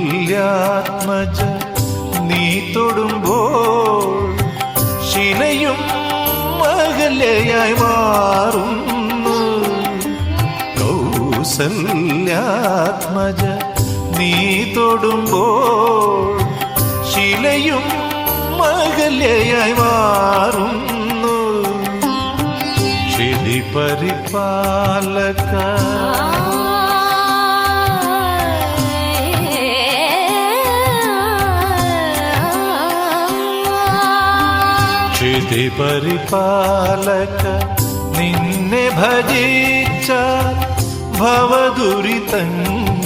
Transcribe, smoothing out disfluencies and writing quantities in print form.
കൗസല്യാത്മജ നീ തൊടുമ്പോൾ ശിലയും അകലയായി മാറുന്നു. കൗസല്യാത്മജ നീ തൊടുമ്പോൾ ശിലയും അകലയായി മാറുന്നു. ക്ഷിതി പരിപാലക ക്ഷിതി പരിപാലക നിന്നെ ഭജിച്ച ഭവദുരിതങ്ങൾ